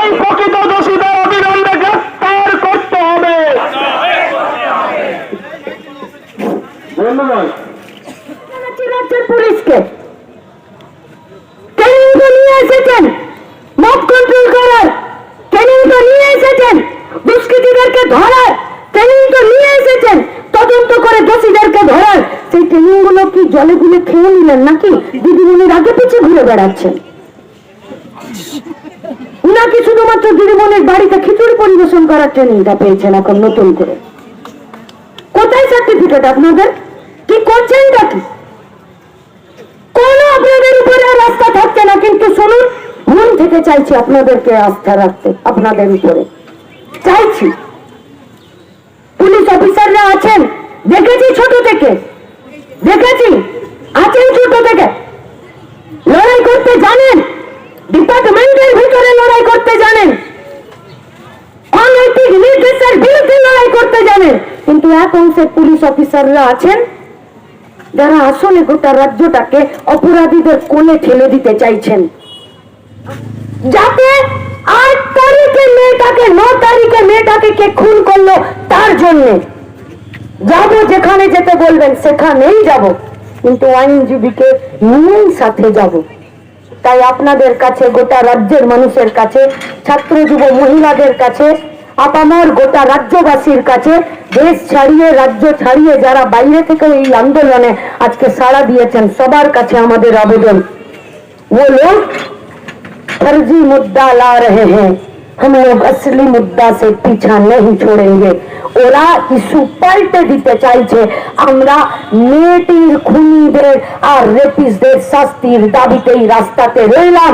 এই প্রকৃত দোষীদের অবিলম্বে গ্রেফতার করতে হবে। ধন্যবাদ। রাজ্যের পুলিশকে ট্রেনিং তো নিয়ে এসেছেন মব কন্ট্রোল করার, ট্রেনিং তো নিয়ে এসেছেন দুষ্কৃতীদেরকে ধরার, ট্রেনিং তো নিয়ে এসেছেন তদন্ত করে দোষীদেরকে ধরার। সেই ট্রেনিং গুলো কি জলে গুলে খেয়ে নিলেন নাকি দিদিমণির আগে পিছিয়ে ঘুরে বেড়াচ্ছেন? নাকি শুধুমাত্র দিদিমণির বাড়িতে খিচুড়ি পরিবেশন করার ট্রেনিংটা পেয়েছেন এখন নতুন করে? কোথায় সার্টিফিকেট আপনাদের? কি করছেন নাকি? কোন আপনাদের উপরে রাস্তা থাকছে না, কিন্তু শুনুন মন থেকে চাইছি আপনাদেরকে আস্থা রাখতে, আপনাদের উপরে চাইছি। পুলিশ অফিসাররা আছেন, দেখেছি ছোট থেকে, দেখেছি আছেন ছোট থেকে, লড়াই করতে জানেন, ডিপার্টমেন্টের ভিতরে লড়াই করতে জানেন, অনৈতিক নির্দেশের বিরুদ্ধে লড়াই করতে জানেন। কিন্তু এক অংশের পুলিশ অফিসাররা আছেন যারা আসলে গোটা রাজ্যটাকে অপরাধীদের কোলে ঠেলে দিতে চাইছেন, যাতে 8 তারিখে মেয়েটাকে 9 তারিখে মেয়েটাকে কে খুন করলো তার জন্য যাবো, যেখানে যেতে বলবেন সেখানেই যাব, কিন্তু আইনজীবীকে নিয়েই সাথে যাব। তাই আপনাদের কাছে, গোটা রাজ্যের মানুষের কাছে, ছাত্র যুব মহিলাদের কাছে, আপামর গোটা রাজ্যবাসীর কাছে, দেশ ছাড়িয়ে রাজ্য ছাড়িয়ে যারা বাইরে থেকে এই আন্দোলনে আজকে সাড়া দিয়েছেন, সবার কাছে আমাদের আবেদন, वो लोग फर्जी मुद्दा ला रहे हैं, हम लोग असली मुद्दा से पीछा नहीं छोड़ेंगे। ওরা ইস্যু পাল্টে দিতে চাইছে। আমরা মেয়েটির খুনিদের আর রেপিস্টদের শাস্তির দাবিতেই রাস্তাতে রইলাম।